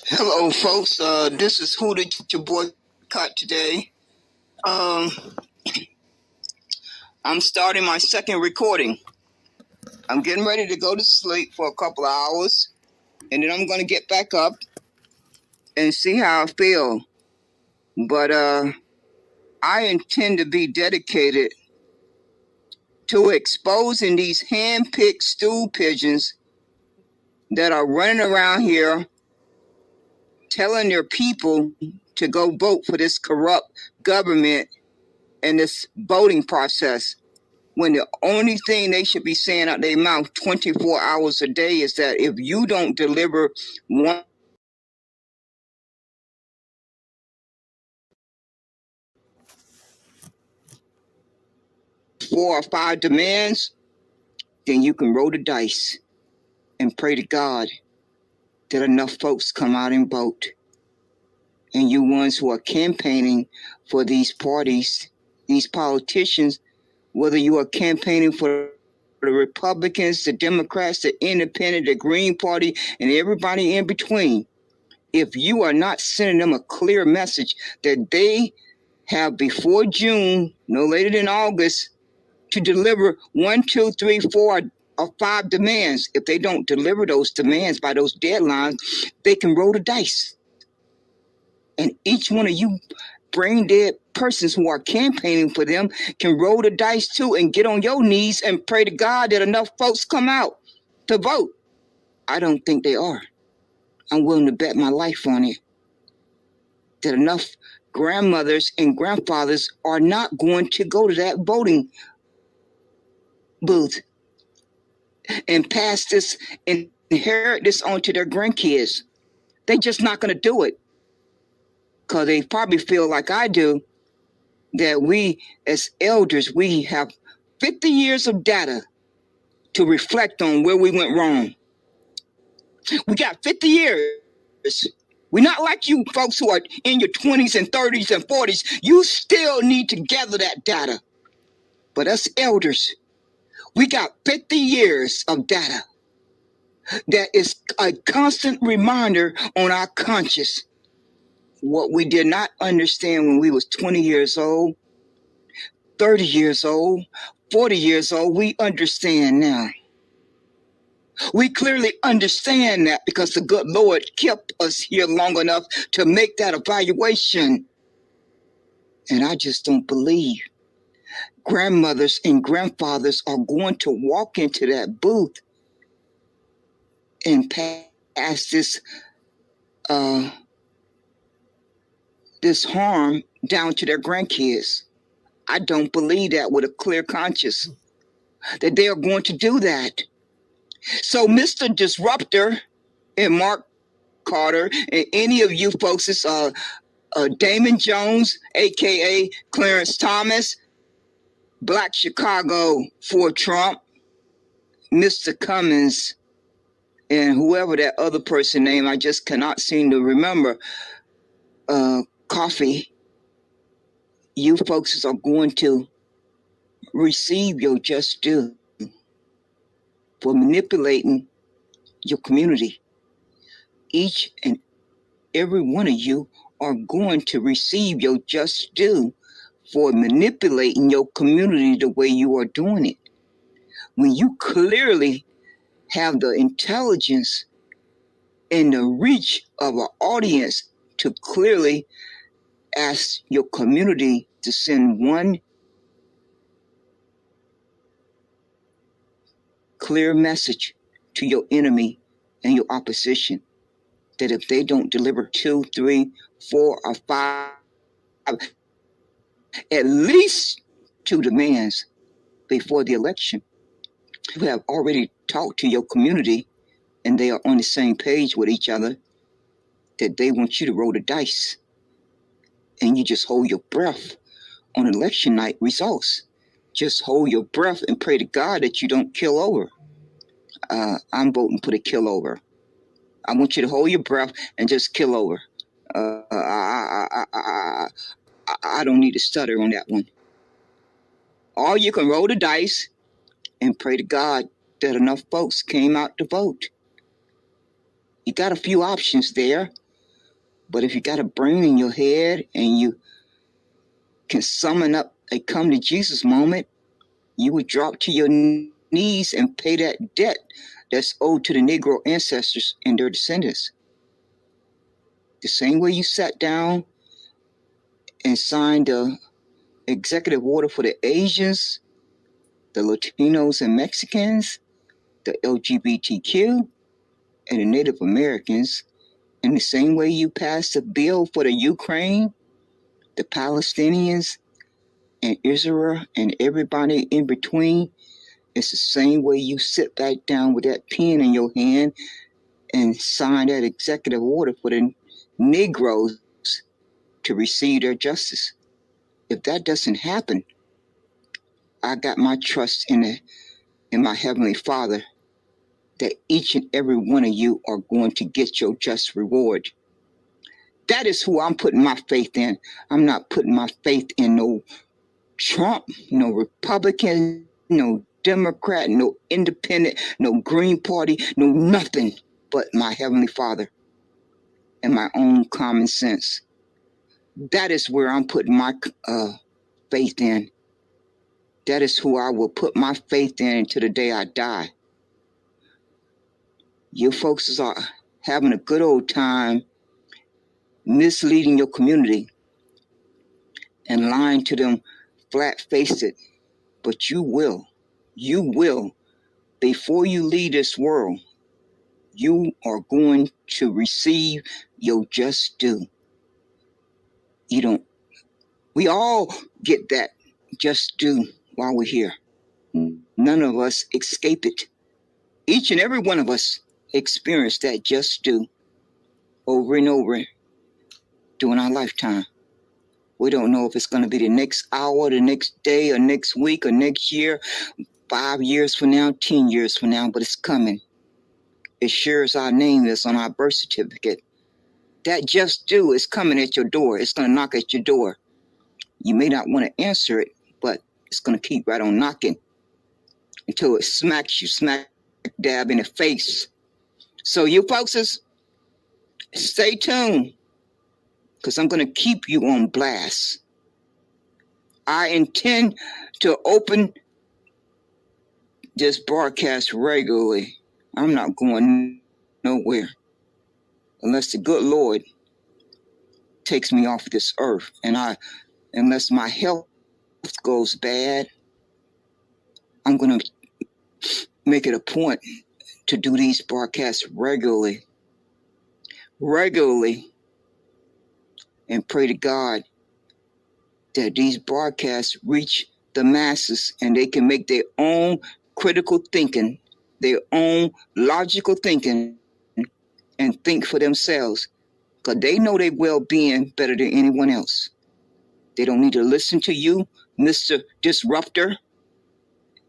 Hello, folks. This is Who Did You Boycott today. I'm starting my second recording. I'm getting ready to go to sleep for a couple of hours, and then I'm going to get back up and see how I feel. But I intend to be dedicated to exposing these hand-picked stool pigeons that are running around here telling their people to go vote for this corrupt government and this voting process, when the only thing they should be saying out their mouth 24 hours a day is that if you don't deliver 4 or 5 demands, then you can roll the dice and pray to God that enough folks come out and vote. And you ones who are campaigning for these parties, these politicians, whether you are campaigning for the Republicans, the Democrats, the Independent, the Green Party, and everybody in between, if you are not sending them a clear message that they have before June, no later than August, to deliver 1, 2, 3, 4, or 5 demands. If they don't deliver those demands by those deadlines, they can roll the dice. And each one of you brain dead persons who are campaigning for them can roll the dice too and get on your knees and pray to God that enough folks come out to vote. I don't think they are. I'm willing to bet my life on it that enough grandmothers and grandfathers are not going to go to that voting booth and pass this and inherit this on to their grandkids. They're just not going to do it because they probably feel like I do, that we as elders, we have 50 years of data to reflect on where we went wrong. We got 50 years. We're not like you folks who are in your 20s and 30s and 40s. You still need to gather that data. But us elders, we got 50 years of data that is a constant reminder on our conscience. What we did not understand when we was 20 years old, 30 years old, 40 years old, we understand now. We clearly understand that because the good Lord kept us here long enough to make that evaluation. And I just don't believe grandmothers and grandfathers are going to walk into that booth and pass this harm down to their grandkids. I don't believe that with a clear conscience, that they are going to do that. So Mr. Disruptor and Mark Carter and any of you folks, it's Damon Jones, a.k.a. Clarence Thomas, Black Chicago for Trump, Mr. Cummins, and whoever that other person name, I just cannot seem to remember, Coffee. You folks are going to receive your just due for manipulating your community. Each and every one of you are going to receive your just due for manipulating your community the way you are doing it. When you clearly have the intelligence and the reach of an audience to clearly ask your community to send one clear message to your enemy and your opposition, that if they don't deliver 2, 3, 4, or 5, at least 2 demands before the election, you have already talked to your community and they are on the same page with each other, that they want you to roll the dice. And you just hold your breath on election night results. Just hold your breath and pray to God that you don't kill over. I'm voting for the kill over. I want you to hold your breath and just kill over. I don't need to stutter on that one. Or you can roll the dice and pray to God that enough folks came out to vote. You got a few options there. But if you got a brain in your head and you can summon up a come to Jesus moment, you would drop to your knees and pay that debt that's owed to the Negro ancestors and their descendants. The same way you sat down and signed the executive order for the Asians, the Latinos and Mexicans, the LGBTQ, and the Native Americans, in the same way you passed a bill for the Ukraine, the Palestinians, and Israel, and everybody in between, it's the same way you sit back down with that pen in your hand and sign that executive order for the Negroes to receive their justice. If that doesn't happen, I got my trust in my Heavenly Father that each and every one of you are going to get your just reward. That is who I'm putting my faith in. I'm not putting my faith in no Trump, no Republican, no Democrat, no Independent, no Green Party, no nothing but my Heavenly Father and my own common sense. That is where I'm putting my faith in. That is who I will put my faith in until the day I die. You folks are having a good old time misleading your community and lying to them flat-faced, but you will, before you leave this world, you are going to receive your just due. We all get that just due while we're here. None of us escape it. Each and every one of us experience that just due over and over during our lifetime. We don't know if it's going to be the next hour, the next day, or next week, or next year, 5 years from now, 10 years from now, but it's coming. As sure as our name is on our birth certificate, that just due is coming at your door. It's going to knock at your door. You may not want to answer it, but it's going to keep right on knocking until it smacks you smack dab in the face. So you folks, stay tuned, because I'm going to keep you on blast. I intend to open this broadcast regularly. I'm not going nowhere unless the good Lord takes me off this earth, and unless my health goes bad, I'm going to make it a point to do these broadcasts regularly, and pray to God that these broadcasts reach the masses and they can make their own critical thinking, their own logical thinking, and think for themselves, because they know their well-being better than anyone else. They don't need to listen to you, Mr. Disruptor,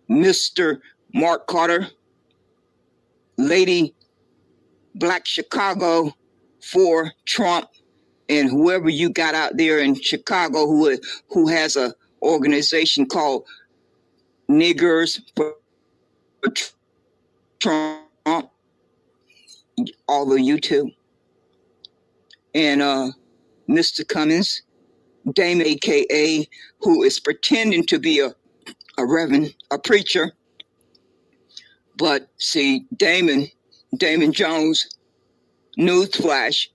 Mr. Mark Carter, Lady Black Chicago for Trump, and whoever you got out there in Chicago who has a organization called Niggers for Trump, all of you too. And Mr. Cummins, Dame AKA, who is pretending to be a reverend, a preacher. But see, Damon Jones, newsflash,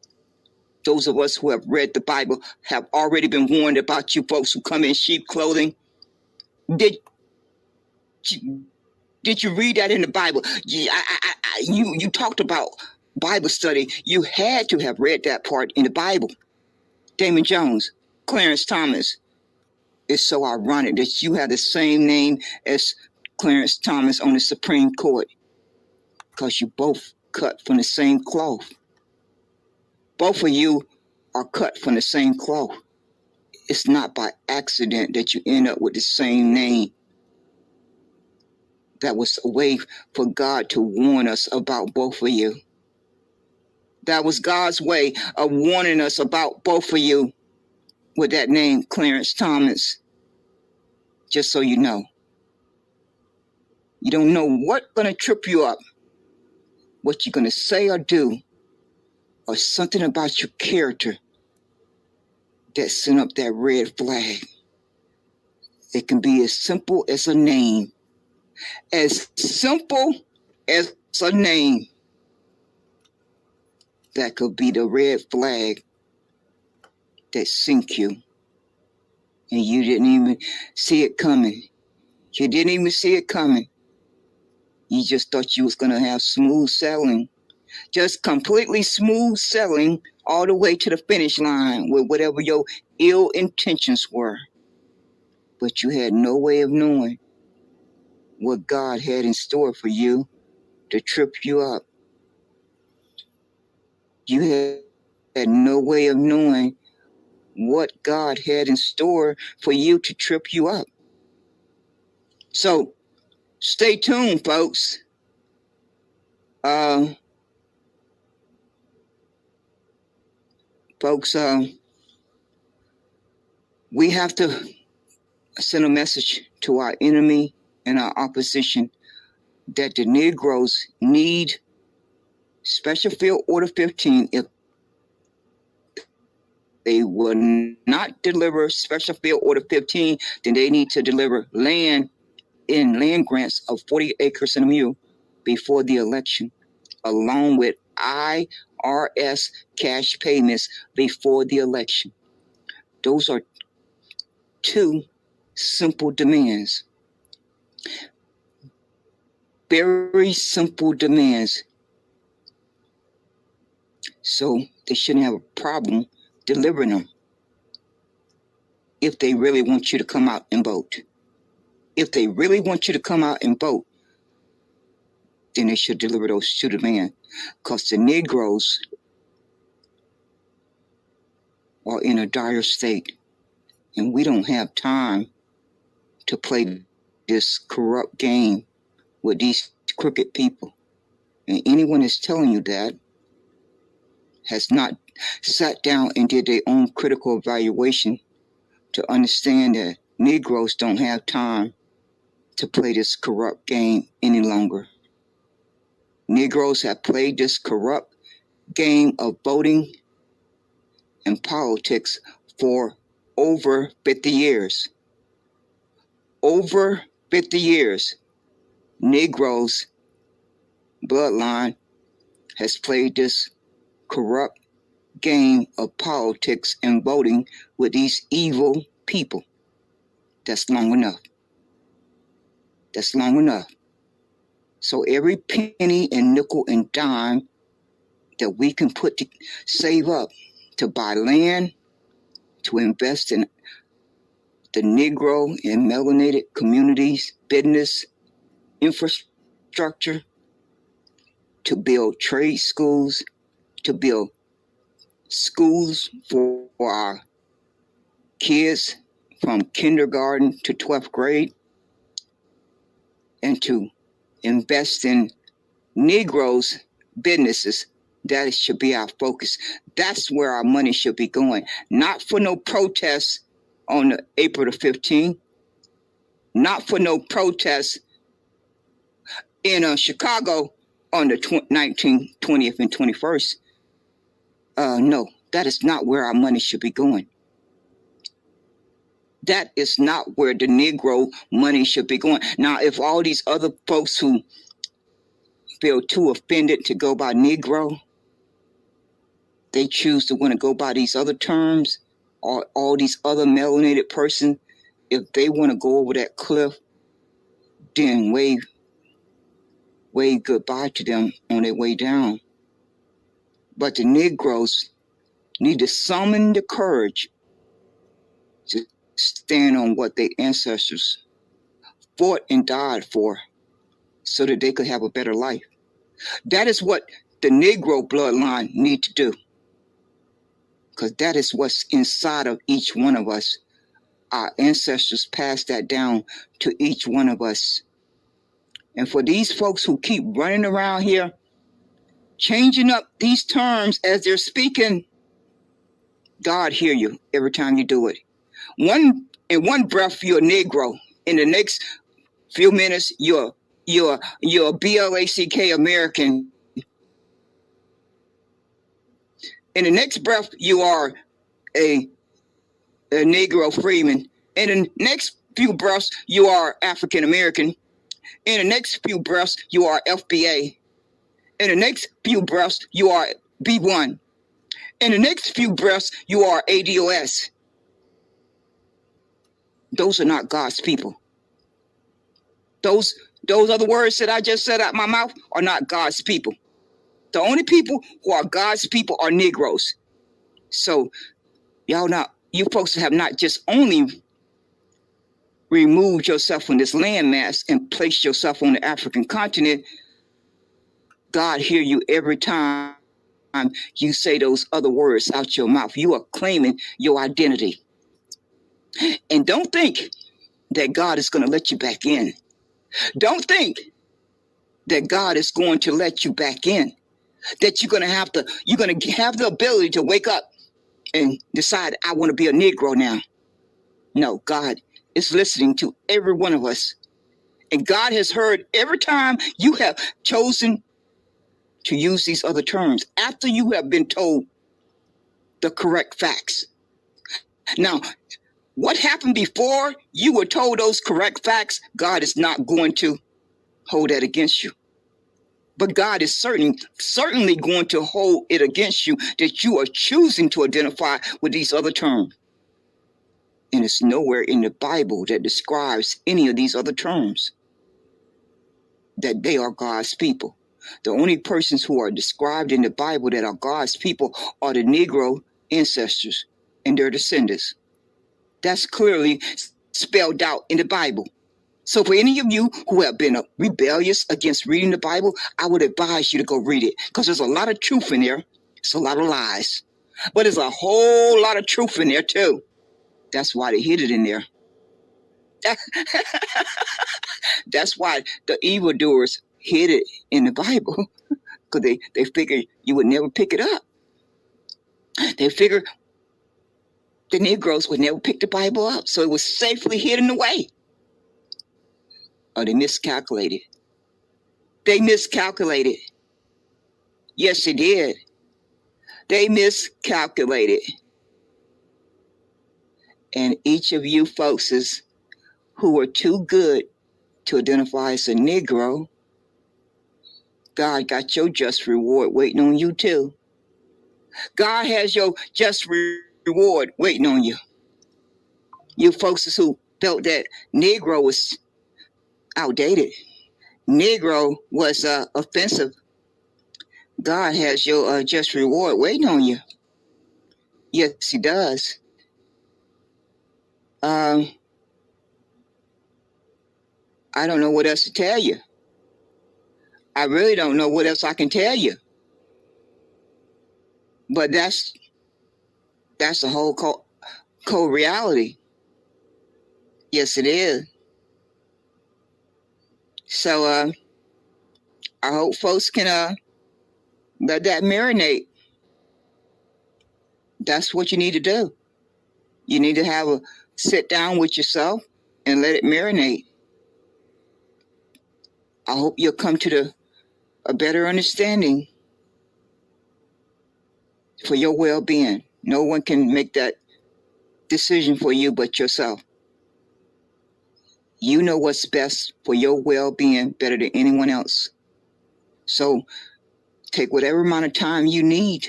those of us who have read the Bible have already been warned about you folks who come in sheep clothing. Did you read that in the Bible? You talked about Bible study. You had to have read that part in the Bible. Damon Jones, Clarence Thomas. It's so ironic that you have the same name as Clarence Thomas on the Supreme Court, because you both cut from the same cloth. Both of you are cut from the same cloth. It's not by accident that you end up with the same name. That was a way for God to warn us about both of you. That was God's way of warning us about both of you with that name, Clarence Thomas. Just so you know. You don't know what's going to trip you up, what you're going to say or do, or something about your character that sent up that red flag. It can be as simple as a name. As simple as a name. That could be the red flag that sink you. And you didn't even see it coming. You didn't even see it coming. You just thought you was going to have smooth sailing. Just completely smooth sailing all the way to the finish line with whatever your ill intentions were. But you had no way of knowing what God had in store for you to trip you up. You had no way of knowing what God had in store for you to trip you up. So stay tuned, folks. Folks, we have to send a message to our enemy and our opposition that the Negroes need Special Field Order 15. If they will not deliver Special Field Order 15, then they need to deliver land grants of 40 acres and a mule before the election, along with IRS cash payments before the election. Those are two simple demands. Very simple demands. So they shouldn't have a problem delivering them if they really want you to come out and vote. If they really want you to come out and vote, then they should deliver those two demands. Because the Negroes are in a dire state, and we don't have time to play this corrupt game with these crooked people. And anyone that's telling you that has not sat down and did their own critical evaluation to understand that Negroes don't have time to play this corrupt game any longer. Negroes have played this corrupt game of voting and politics for over 50 years. Over 50 years, Negroes' bloodline has played this corrupt game of politics and voting with these evil people. That's long enough. That's long enough. So every penny and nickel and dime that we can save up to buy land, to invest in the Negro and melanated communities, business, infrastructure, to build trade schools, to build schools for our kids from kindergarten to 12th grade, and to invest in Negroes' businesses. That should be our focus. That's where our money should be going. Not for no protests on April the 15th. Not for no protests in Chicago on the 19th, 20th, and 21st. No, that is not where our money should be going. That is not where the Negro money should be going. Now, if all these other folks who feel too offended to go by Negro, they choose to want to go by these other terms, or all these other melanated persons, if they want to go over that cliff, then wave goodbye to them on their way down. But the Negroes need to summon the courage to stand on what their ancestors fought and died for so that they could have a better life. That is what the Negro bloodline need to do, because that is what's inside of each one of us. Our ancestors passed that down to each one of us. And for these folks who keep running around here, changing up these terms as they're speaking, God hear you every time you do it. In one breath, you're a Negro. In the next few minutes, you're Blk American. In the next breath, you are a a Negro freeman. In the next few breaths, you are African American. In the next few breaths, you are FBA. In the next few breaths, you are B1. In the next few breaths, you are ADOS. Those are not God's people. Those other words that I just said out my mouth are not God's people. The only people who are God's people are Negroes. So you folks have not just only removed yourself from this landmass and placed yourself on the African continent. God hear you every time you say those other words out your mouth. You are claiming your identity. And don't think that God is going to let you back in. Don't think that God is going to let you back in. That you're going to have the ability to wake up and decide, I want to be a Negro now. No, God is listening to every one of us. And God has heard every time you have chosen to use these other terms after you have been told the correct facts. Now, what happened before you were told those correct facts, God is not going to hold that against you. But God is certainly going to hold it against you that you are choosing to identify with these other terms. And it's nowhere in the Bible that describes any of these other terms that they are God's people. The only persons who are described in the Bible that are God's people are the Negro ancestors and their descendants. That's clearly spelled out in the Bible. So for any of you who have been rebellious against reading the Bible, I would advise you to go read it, because there's a lot of truth in there. It's a lot of lies. But there's a whole lot of truth in there too. That's why they hid it in there. That's why the evildoers hid it in the Bible, because they figured you would never pick it up. They figured the Negroes would never pick the Bible up, so it was safely hidden away. Oh, they miscalculated. They miscalculated. Yes, they did. They miscalculated. And each of you folks who are too good to identify as a Negro, God got your just reward waiting on you too. God has your just reward waiting on you. You folks who felt that Negro was outdated, Negro was offensive, God has your just reward waiting on you. Yes, he does. I don't know what else to tell you. I really don't know what else I can tell you. But that's the whole cold reality. Yes, it is. So I hope folks can let that marinate. That's what you need to do. You need to have a sit down with yourself and let it marinate. I hope you'll come to a better understanding for your well-being. No one can make that decision for you but yourself. You know what's best for your well-being better than anyone else. So take whatever amount of time you need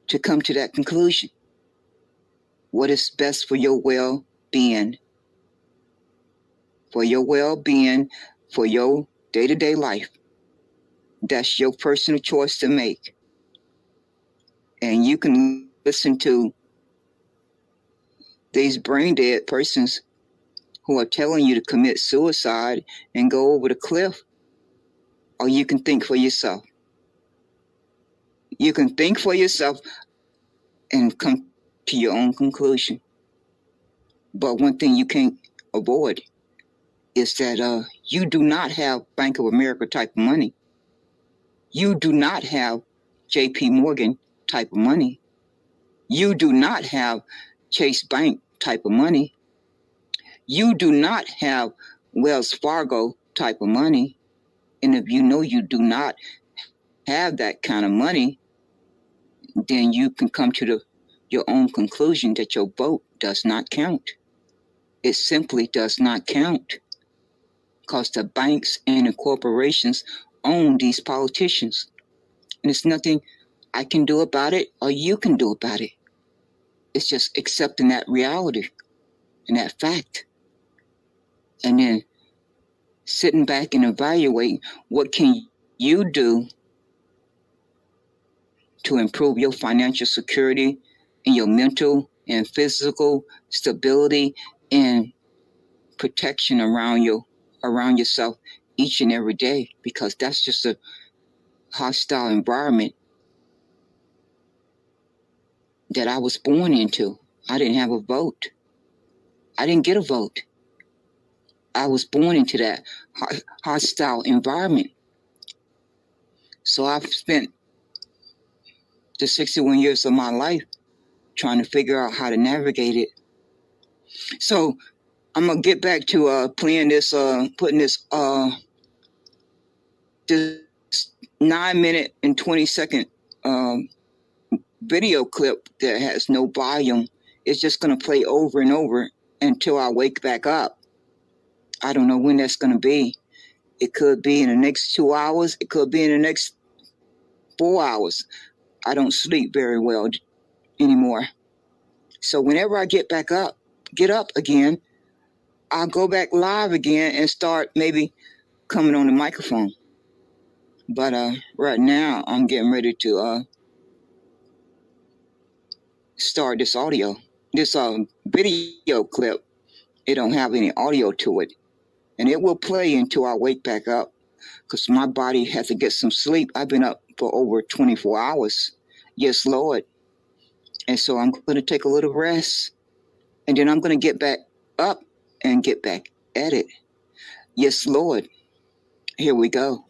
to come to that conclusion. What is best for your well-being? For your well-being, for your day-to-day life. That's your personal choice to make. And you can listen to these brain-dead persons who are telling you to commit suicide and go over the cliff. Or you can think for yourself. You can think for yourself and come to your own conclusion. But one thing you can't avoid is that you do not have Bank of America type of money. You do not have JP Morgan type of money. You do not have Chase Bank type of money. You do not have Wells Fargo type of money. And if you know you do not have that kind of money, then you can come to the your own conclusion that your vote does not count. It simply does not count because the banks and the corporations own these politicians. And there's nothing I can do about it or you can do about it. It's just accepting that reality and that fact. And then sitting back and evaluating what can you do to improve your financial security and your mental and physical stability and protection around yourself each and every day, because that's just a hostile environment that I was born into. I didn't have a vote. I didn't get a vote. I was born into that hostile environment. So I've spent the 61 years of my life trying to figure out how to navigate it. So I'm gonna get back to playing this, putting this 9-minute and 20-second video clip that has no volume. It's just gonna play over and over until I wake back up. I don't know when that's gonna be. It could be in the next 2 hours. It could be in the next 4 hours. I don't sleep very well anymore. So whenever I get up again, I'll go back live again and start maybe coming on the microphone. But right now I'm getting ready to start this video clip. It don't have any audio to it, and it will play until I wake back up, because my body has to get some sleep. I've been up for over 24 hours. Yes, Lord. And so I'm going to take a little rest, and then I'm going to get back up and get back at it. Yes, Lord. Here we go.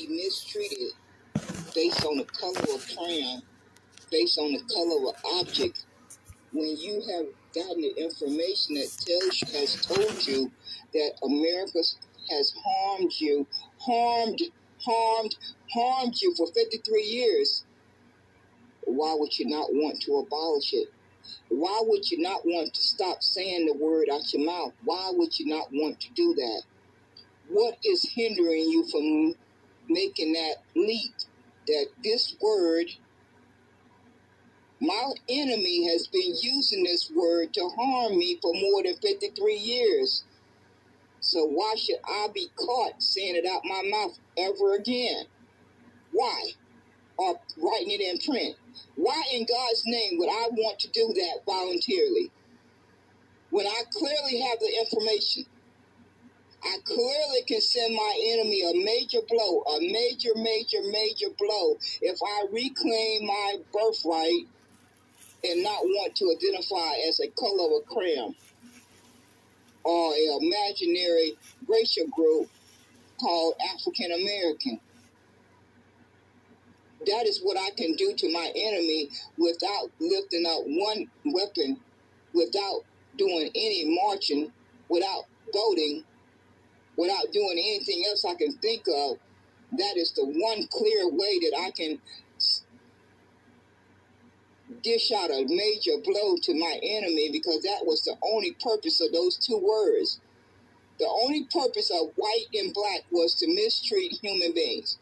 mistreated based on the color of crayon, based on the color of object, when you have gotten the information that has told you that America has harmed you for 53 years, why would you not want to abolish it? Why would you not want to stop saying the word out your mouth? Why would you not want to do that? What is hindering you from making that leap? That this word, my enemy has been using this word to harm me for more than 53 years. So why should I be caught saying it out my mouth ever again? Why? Or writing it in print? Why in God's name would I want to do that voluntarily? When I clearly have the information, I clearly can send my enemy a major blow, a major blow, if I reclaim my birthright and not want to identify as a color of a crayon or an imaginary racial group called African American. That is what I can do to my enemy without lifting up one weapon, without doing any marching, without voting, without doing anything else I can think of. That is the one clear way that I can dish out a major blow to my enemy, because that was the only purpose of those two words. The only purpose of white and black was to mistreat human beings.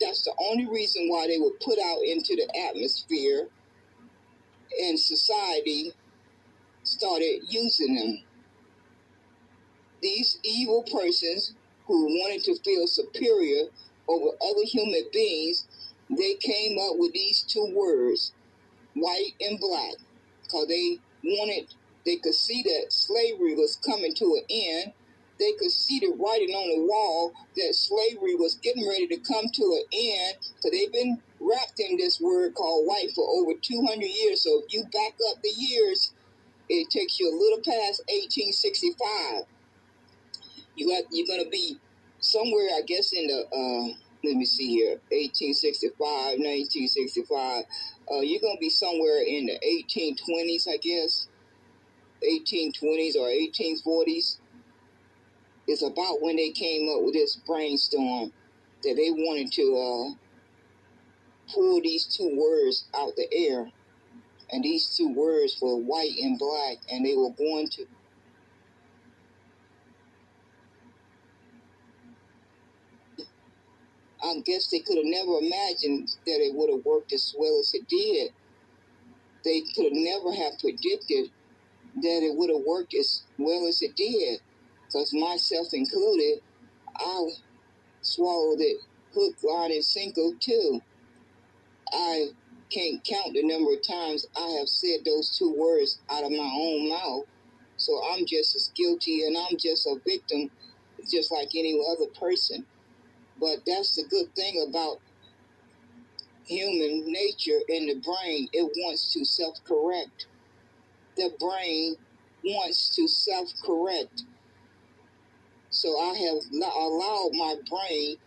That's the only reason why they were put out into the atmosphere, and society started using them. These evil persons who wanted to feel superior over other human beings, they came up with these two words, white and black, because they could see that slavery was coming to an end. They could see the writing on the wall that slavery was getting ready to come to an end, because they've been wrapped in this word called white for over 200 years. So if you back up the years, it takes you a little past 1865. You're going to be somewhere, I guess, in the, let me see here, 1865, 1965. You're going to be somewhere in the 1820s, I guess, 1820s or 1840s. It's about when they came up with this brainstorm that they wanted to pull these two words out the air. And these two words were white and black, and they were going to I guess they could have never imagined that it would have worked as well as it did. They could have never have predicted that it would have worked as well as it did. Because myself included, I swallowed it hook, line, and sinker too. I can't count the number of times I have said those two words out of my own mouth. So I'm just as guilty, and I'm just a victim, just like any other person. But that's the good thing about human nature in the brain. It wants to self-correct. The brain wants to self-correct. So I have allowed my brain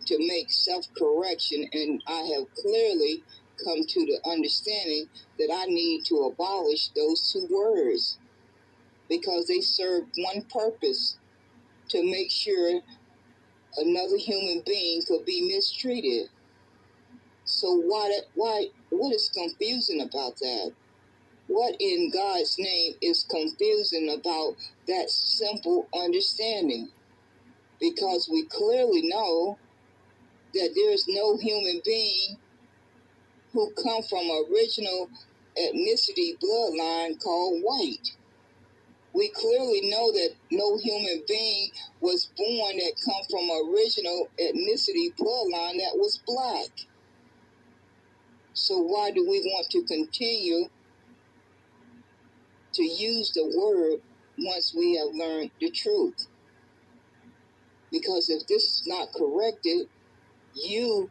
to make self-correction, and I have clearly come to the understanding that I need to abolish those two words, because they serve one purpose: to make sure another human being could be mistreated. So what is confusing about that? What in God's name is confusing about that simple understanding? Because we clearly know that there is no human being who come from original ethnicity bloodline called white. We clearly know that no human being was born that come from original ethnicity bloodline that was black. So why do we want to continue to use the word once we have learned the truth? Because if this is not corrected, you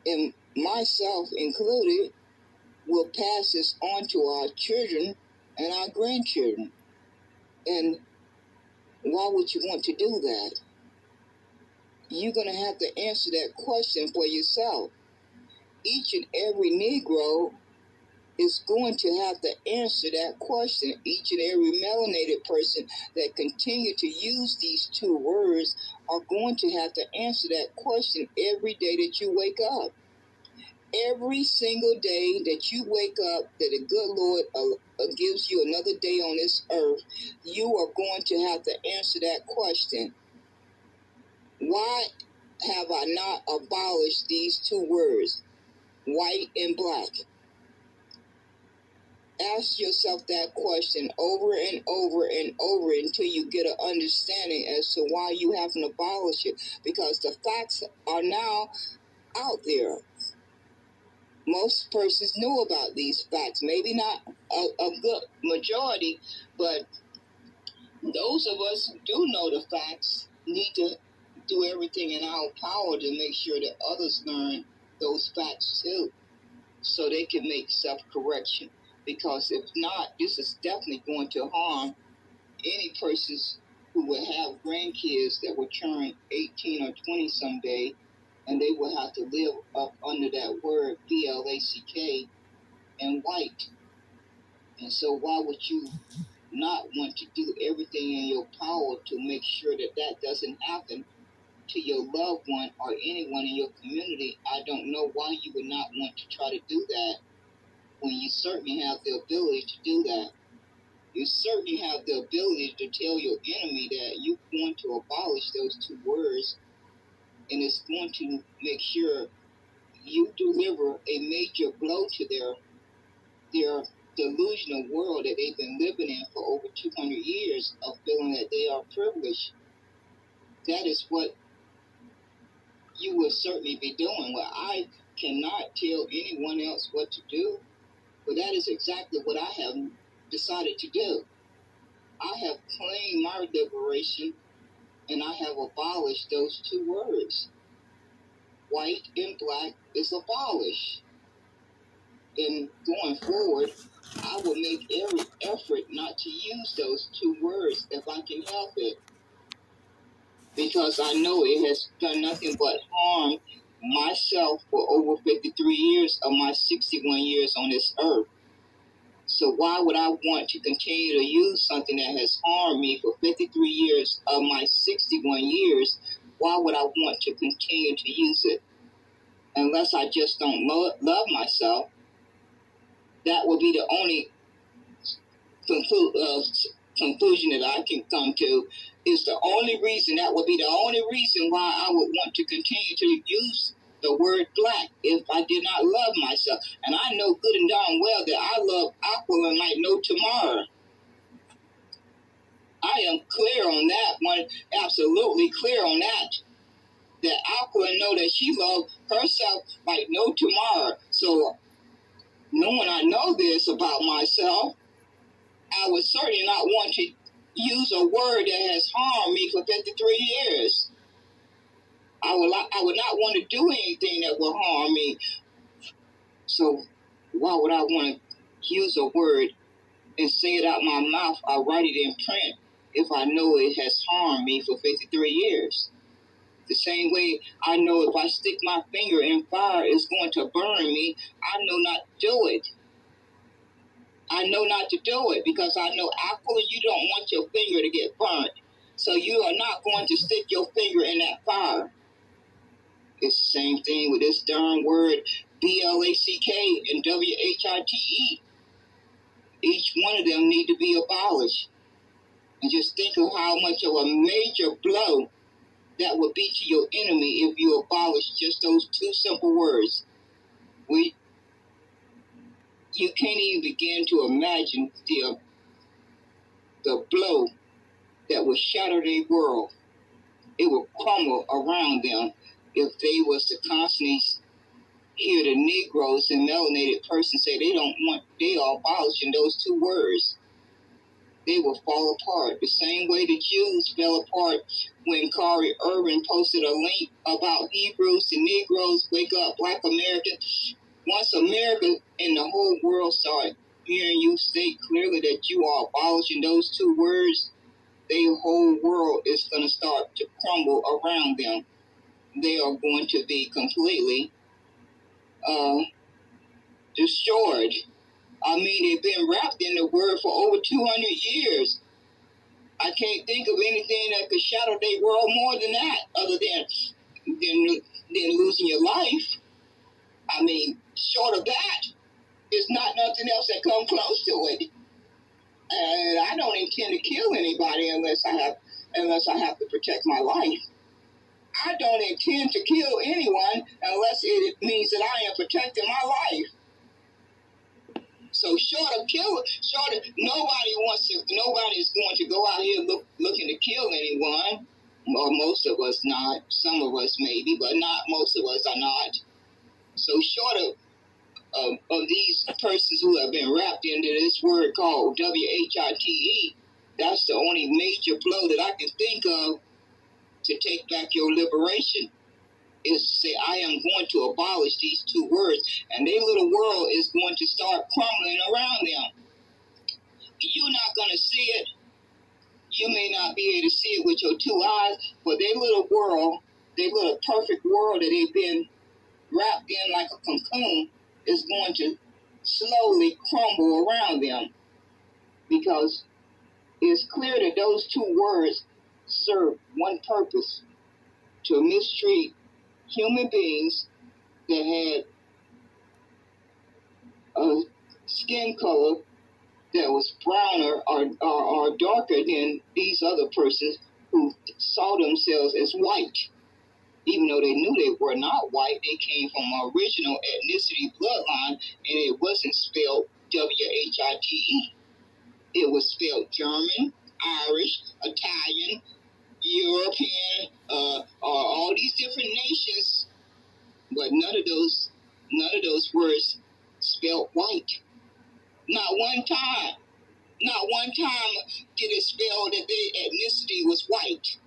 and myself included will pass this on to our children and our grandchildren. And why would you want to do that? you're going to have to answer that question for yourself. Each and every Negro is going to have to answer that question. Each and every melanated person that continue to use these two words are going to have to answer that question every day that you wake up. Every single day that you wake up, that the good Lord gives you another day on this earth, you are going to have to answer that question. Why have I not abolished these two words, white and black? Ask yourself that question over and over and over until you get an understanding as to why you haven't abolished it. Because the facts are now out there. Most persons know about these facts. Maybe not a good majority, but those of us who do know the facts need to do everything in our power to make sure that others learn those facts too, so they can make self-correction. Because if not, this is definitely going to harm any persons who will have grandkids that will turn 18 or 20 someday, and they will have to live up under that word BLACK and white. And so why would you not want to do everything in your power to make sure that that doesn't happen to your loved one or anyone in your community? I don't know why you would not want to try to do that when you certainly have the ability to do that. You certainly have the ability to tell your enemy that you're going to abolish those two words, and it's going to make sure you deliver a major blow to their delusional world that they've been living in for over 200 years of feeling that they are privileged. That is what you will certainly be doing. Well, I cannot tell anyone else what to do, but that is exactly what I have decided to do. I have claimed my liberation, and I have abolished those two words. White and black is abolished. And going forward, I will make every effort not to use those two words if I can help it. Because I know it has done nothing but harm myself for over 53 years of my 61 years on this earth. So why would I want to continue to use something that has harmed me for 53 years of my 61 years? Why would I want to continue to use it? Unless I just don't love myself. That would be the only conclusion that I can come to. Is the only reason, that would be the only reason why I would want to continue to use the word black if I did not love myself. And I know good and darn well that I love Aquila like no tomorrow. I am clear on that one, absolutely clear on that. That Aquila know that she loves herself like no tomorrow. So knowing I know this about myself, I would certainly not want to use a word that has harmed me for 53 years. I would not want to do anything that will harm me. So why would I want to use a word and say it out my mouth or write it in print if I know it has harmed me for 53 years? The same way I know if I stick my finger in fire, it's going to burn me. I know not to do it. I know not to do it because I know, Aquila, you don't want your finger to get burnt. So you are not going to stick your finger in that fire. It's the same thing with this darn word BLACK and WHITE. Each one of them need to be abolished. And just think of how much of a major blow that would be to your enemy if you abolish just those two simple words. You can't even begin to imagine the blow that would shatter their world. It would crumble around them if they was to constantly hear the Negroes and melanated persons say they are abolishing those two words. They will fall apart. The same way the Jews fell apart when Kari Irvin posted a link about Hebrews and Negroes, Wake Up Blk American. Once America and the whole world start hearing you state clearly that you are abolishing those two words, their whole world is going to start to crumble around them. they are going to be completely destroyed. I mean, they've been wrapped in the word for over 200 years. I can't think of anything that could shadow their world more than that, other than losing your life. I mean, short of that, there's not nothing else that comes close to it. And I don't intend to kill anybody unless I have to protect my life. I don't intend to kill anyone unless it means that I am protecting my life. So nobody's going to go out here looking to kill anyone. Or most of us not. Some of us maybe, but not most of us are not. So short of these persons who have been wrapped into this word called WHITE, that's the only major blow that I can think of to take back your liberation, is to say, I am going to abolish these two words, and their little world is going to start crumbling around them. You're not going to see it. You may not be able to see it with your two eyes, but their little world, their little perfect world that they've been wrapped in like a cocoon, is going to slowly crumble around them, because it's clear that those two words serve one purpose: to mistreat human beings that had a skin color that was browner or darker than these other persons who saw themselves as white. Even though they knew they were not white, they came from an original ethnicity bloodline, and it wasn't spelled WHITE. It was spelled German, Irish, Italian, European, all these different nations, but none of those words spelled white. Not one time. Not one time did it spell that their ethnicity was white.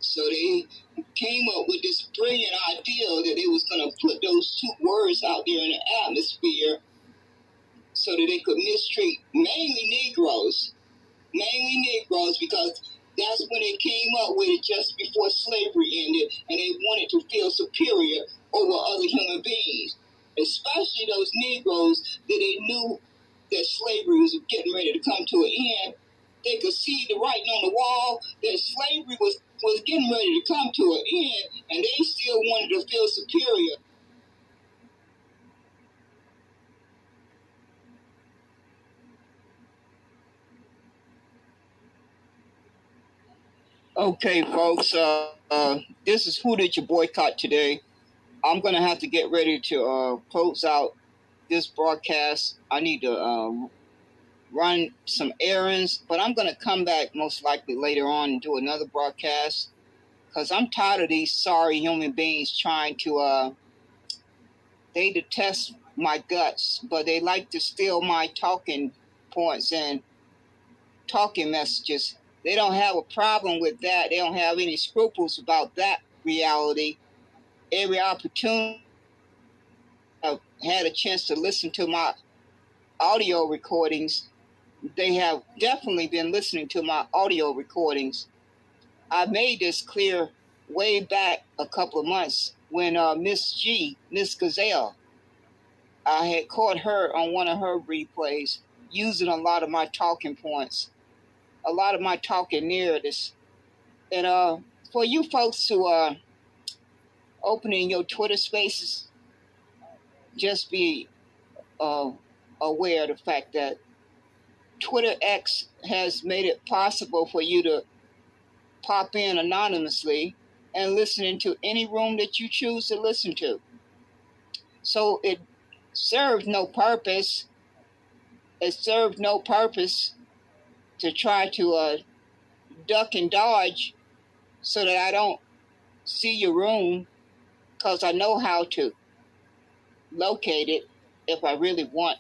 So they came up with this brilliant idea that they was going to put those two words out there in the atmosphere so that they could mistreat mainly Negroes, because that's when they came up with it just before slavery ended, and they wanted to feel superior over other human beings, especially those Negroes that they knew that slavery was getting ready to come to an end. They could see the writing on the wall that slavery was getting ready to come to an end, and they still wanted to feel superior. Okay, folks, this is Who Did You Boycott today? I'm going to have to get ready to close out this broadcast. I need to run some errands, but I'm going to come back most likely later on and do another broadcast, because I'm tired of these sorry human beings trying to, they detest my guts, but they like to steal my talking points and talking messages. They don't have a problem with that. They don't have any scruples about that reality. Every opportunity I've had a chance to listen to my audio recordings, they have definitely been listening to my audio recordings. I made this clear way back a couple of months when Miss Gazelle, I had caught her on one of her replays using a lot of my talking points, a lot of my talking narratives. And for you folks who are opening your Twitter spaces, just be aware of the fact that Twitter X has made it possible for you to pop in anonymously and listen into any room that you choose to listen to. So it served no purpose. It served no purpose to try to duck and dodge so that I don't see your room, because I know how to locate it if I really want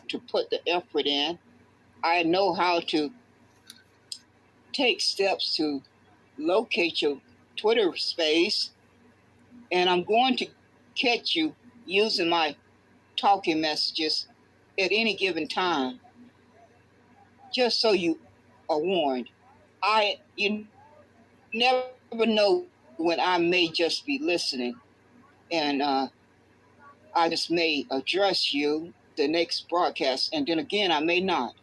to put the effort in. I know how to take steps to locate your Twitter space, and I'm going to catch you using my talking messages at any given time, just so you are warned. You never know when I may just be listening, and I just may address you the next broadcast, and then again I may not.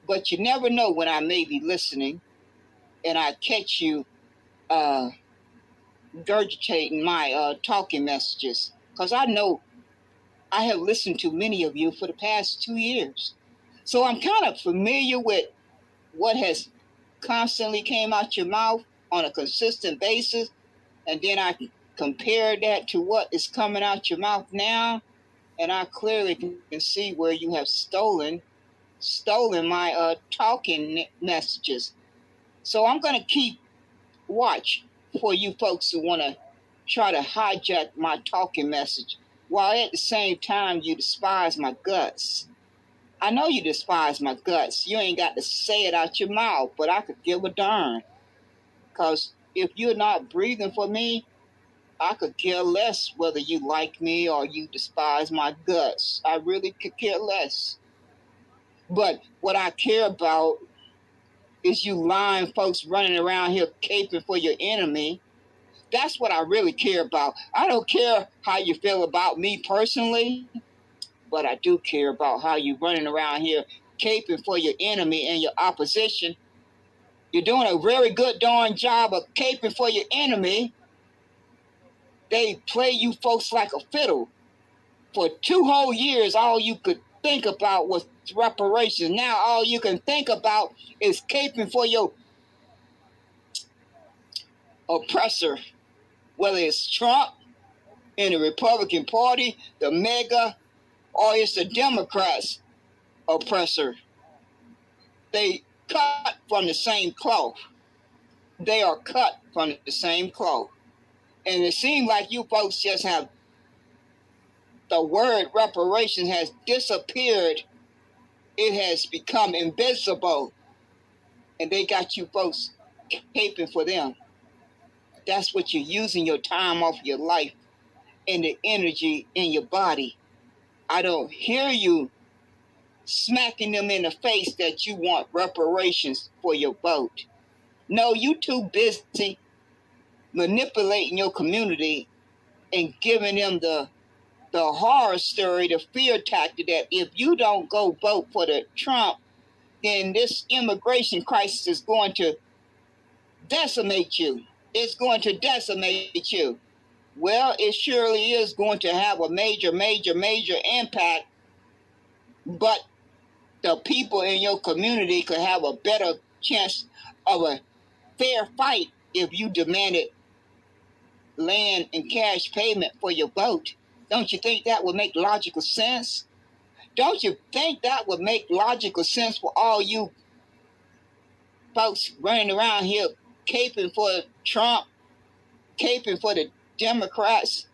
But you never know when I may be listening, and I catch you regurgitating my talking messages, because I know I have listened to many of you for the past 2 years, so I'm kind of familiar with what has constantly came out your mouth on a consistent basis, and then I compare that to what is coming out your mouth now, and I clearly can see where you have stolen my talking messages. So I'm going to keep watch for you folks who want to try to hijack my talking message, while at the same time you despise my guts. I know you despise my guts. You ain't got to say it out your mouth, but I could give a darn. Because if you're not breathing for me, I could care less whether you like me or you despise my guts. I really could care less. But what I care about is you lying folks running around here caping for your enemy. That's what I really care about. I don't care how you feel about me personally, but I do care about how you running around here caping for your enemy and your opposition. You're doing a very good darn job of caping for your enemy. They play you folks like a fiddle. For 2 whole years, all you could think about was reparations. Now all you can think about is caping for your oppressor, whether it's Trump in the Republican Party, the MAGA, or it's the Democrats oppressor. They cut from the same cloth. They are cut from the same cloth. And it seems like you folks just have, the word reparations has disappeared. It has become invisible. And they got you folks caping for them. That's what you're using your time off your life and the energy in your body. I don't hear you smacking them in the face that you want reparations for your vote. No, you too busy manipulating your community and giving them the horror story, the fear tactic that if you don't go vote for the Trump, then this immigration crisis is going to decimate you. It's going to decimate you. Well, it surely is going to have a major impact, but the people in your community could have a better chance of a fair fight if you demanded land and cash payment for your vote. Don't you think that would make logical sense? Don't you think that would make logical sense for all you folks running around here caping for Trump, caping for the Democrats?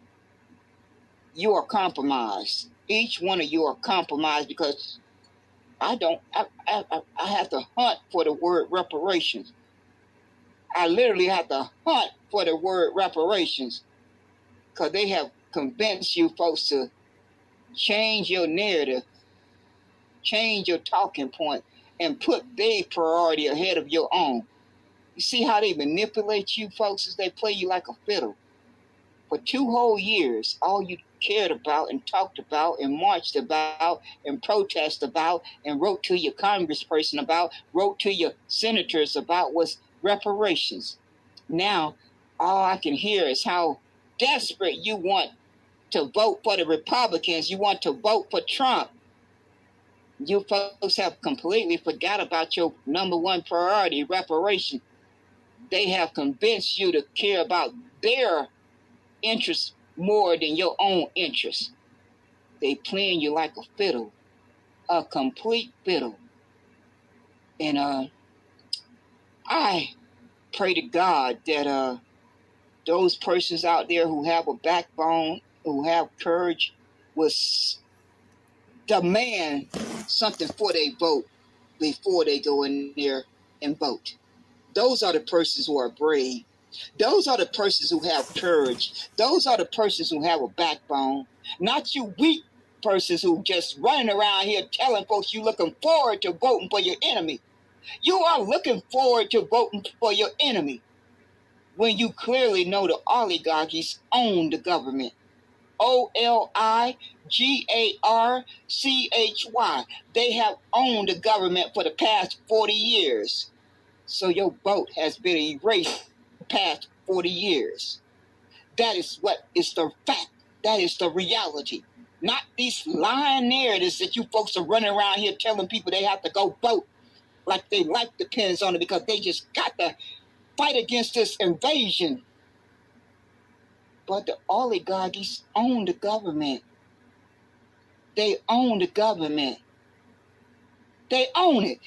You are compromised. Each one of you are compromised, because I have to hunt for the word reparations. I literally have to hunt for the word reparations, because they have convinced you folks to change your narrative, change your talking point, and put their priority ahead of your own. You see how they manipulate you folks as they play you like a fiddle? For 2 whole years, all you cared about and talked about and marched about and protested about and wrote to your congressperson about, wrote to your senators about was reparations. Now, all I can hear is how desperate you want to vote for the Republicans. You want to vote for Trump. You folks have completely forgot about your number one priority, reparation. They have convinced you to care about their interests more than your own interests. They playing you like a fiddle, a complete fiddle. And I pray to God that those persons out there who have a backbone, who have courage, will demand something for their vote before they go in there and vote. Those are the persons who are brave. Those are the persons who have courage. Those are the persons who have a backbone. Not you weak persons who just running around here telling folks you looking forward to voting for your enemy. You are looking forward to voting for your enemy. when you clearly know the oligarchies own the government. Oligarchy. They have owned the government for the past 40 years. So your vote has been erased the past 40 years. That is what is the fact. That is the reality. Not these lying narratives that you folks are running around here telling people they have to go vote like their life depends on it because they just got to fight against this invasion. But the oligarchies own the government. They own the government. They own it.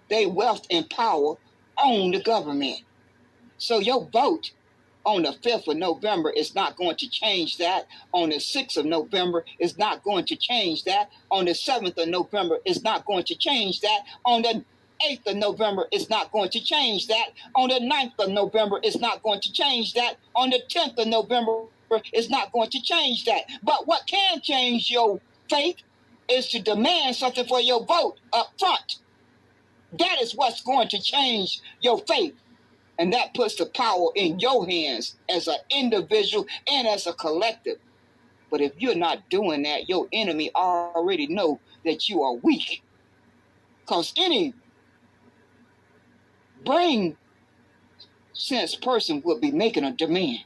They wealth and power own the government. So your vote on the 5th of November is not going to change that. On the 6th of November is not going to change that. On the 7th of November is not going to change that. On the 8th of November is not going to change that. On the 9th of November is not going to change that. On the 10th of November is not going to change that. But what can change your faith is to demand something for your vote up front. That is what's going to change your faith. And that puts the power in your hands as an individual and as a collective. But if you're not doing that, your enemy already know that you are weak. Because any brain sense person will be making a demand.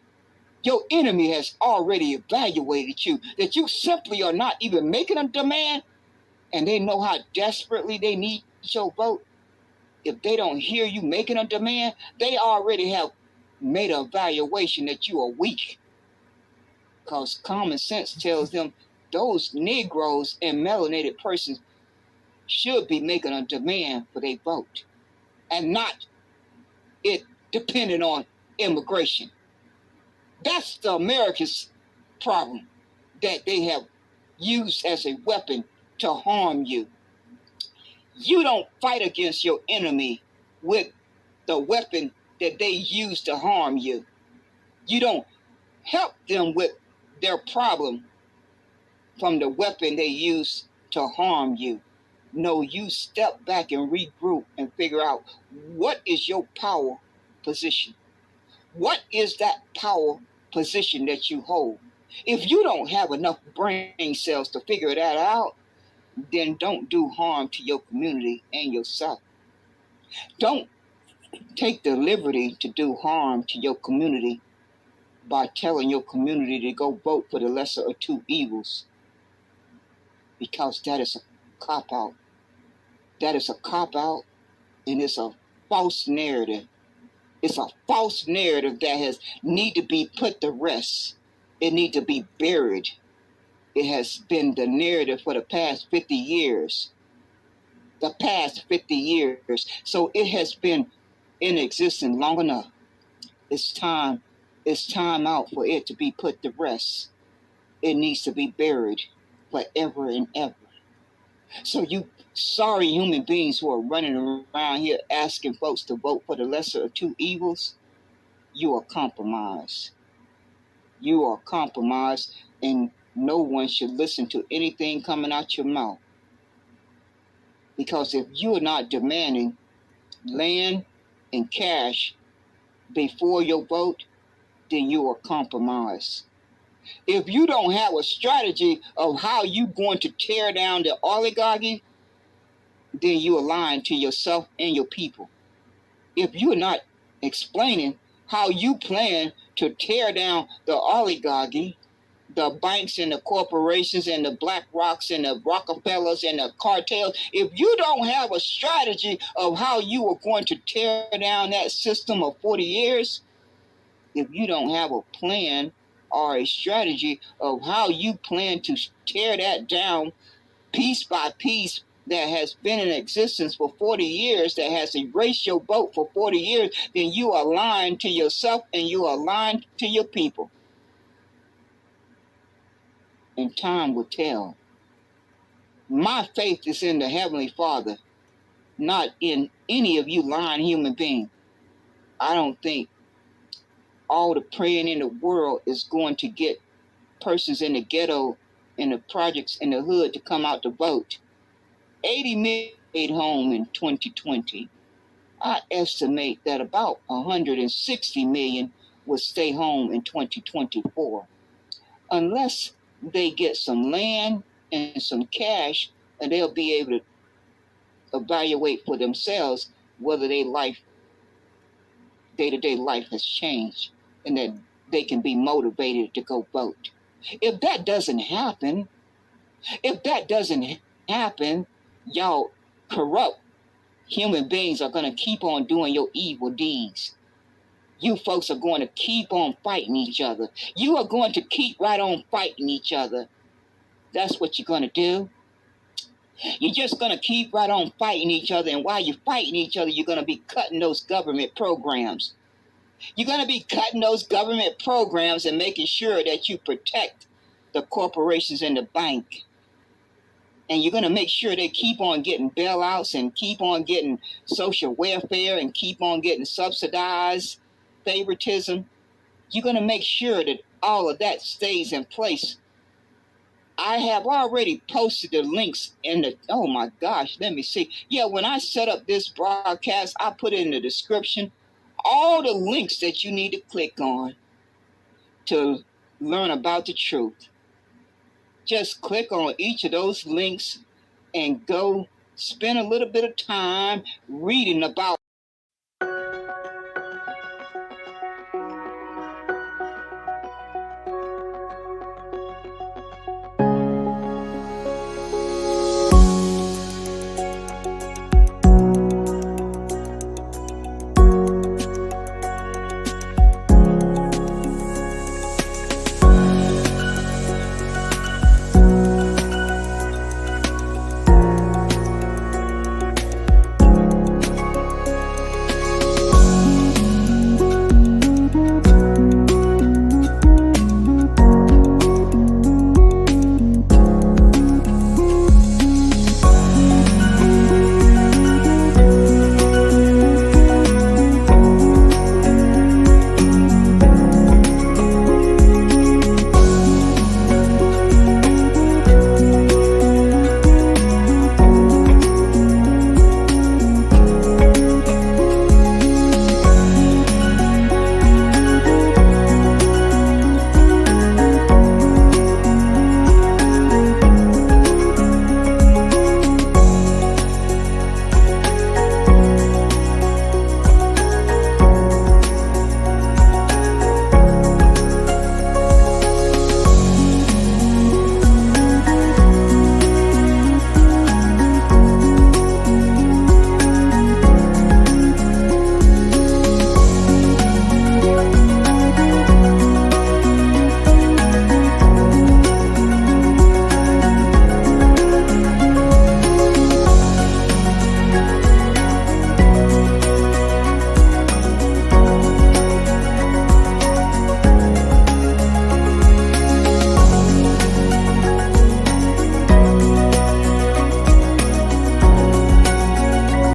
Your enemy has already evaluated you, that you simply are not even making a demand, and they know how desperately they need your vote. If they don't hear you making a demand, they already have made an evaluation that you are weak. Because common sense tells them those Negroes and melanated persons should be making a demand for their vote, and not it depending on immigration. That's the America's problem, that they have used as a weapon to harm you. You don't fight against your enemy with the weapon that they use to harm you. You don't help them with their problem from the weapon they use to harm you. No, you step back and regroup and figure out what is your power position. What is that power position that you hold? If you don't have enough brain cells to figure that out, then don't do harm to your community and yourself. Don't take the liberty to do harm to your community by telling your community to go vote for the lesser of two evils, because that is a cop-out. That is a cop-out, and it's a false narrative. It's a false narrative that has need to be put to rest. It need to be buried. It has been the narrative for the past 50 years. The past 50 years. So it has been in existence long enough. It's time out for it to be put to rest. It needs to be buried forever and ever. So you sorry human beings who are running around here asking folks to vote for the lesser of two evils, you are compromised. You are compromised, and no one should listen to anything coming out your mouth. Because if you are not demanding land and cash before your vote, then you are compromised. If you don't have a strategy of how you're going to tear down the oligarchy, then you are lying to yourself and your people. If you're not explaining how you plan to tear down the oligarchy, the banks and the corporations and the Black Rocks and the Rockefellers and the cartels, if you don't have a strategy of how you are going to tear down that system of 40 years, if you don't have a plan or a strategy of how you plan to tear that down piece by piece that has been in existence for 40 years, that has erased your vote for 40 years, then you are lying to yourself and you are lying to your people. And time will tell. My faith is in the Heavenly Father, not in any of you lying human beings. I don't think all the praying in the world is going to get persons in the ghetto, in the projects, in the hood to come out to vote. 80 million stayed home in 2020. I estimate that about 160 million will stay home in 2024. Unless they get some land and some cash, and they'll be able to evaluate for themselves whether their life, day-to-day life has changed and that they can be motivated to go vote. If that doesn't happen, y'all corrupt human beings are going to keep on doing your evil deeds. You folks are going to keep on fighting each other. You are going to keep right on fighting each other. That's what you're going to do. You're just going to keep right on fighting each other. And while you're fighting each other, you're going to be cutting those government programs. You're going to be cutting those government programs and making sure that you protect the corporations and the bank. And you're going to make sure they keep on getting bailouts and keep on getting social welfare and keep on getting subsidized favoritism. You're going to make sure that all of that stays in place. I have already posted the links in the, oh my gosh, let me see. Yeah, when I set up this broadcast, I put in the description all the links that you need to click on to learn about the truth. Just click on each of those links and go spend a little bit of time reading about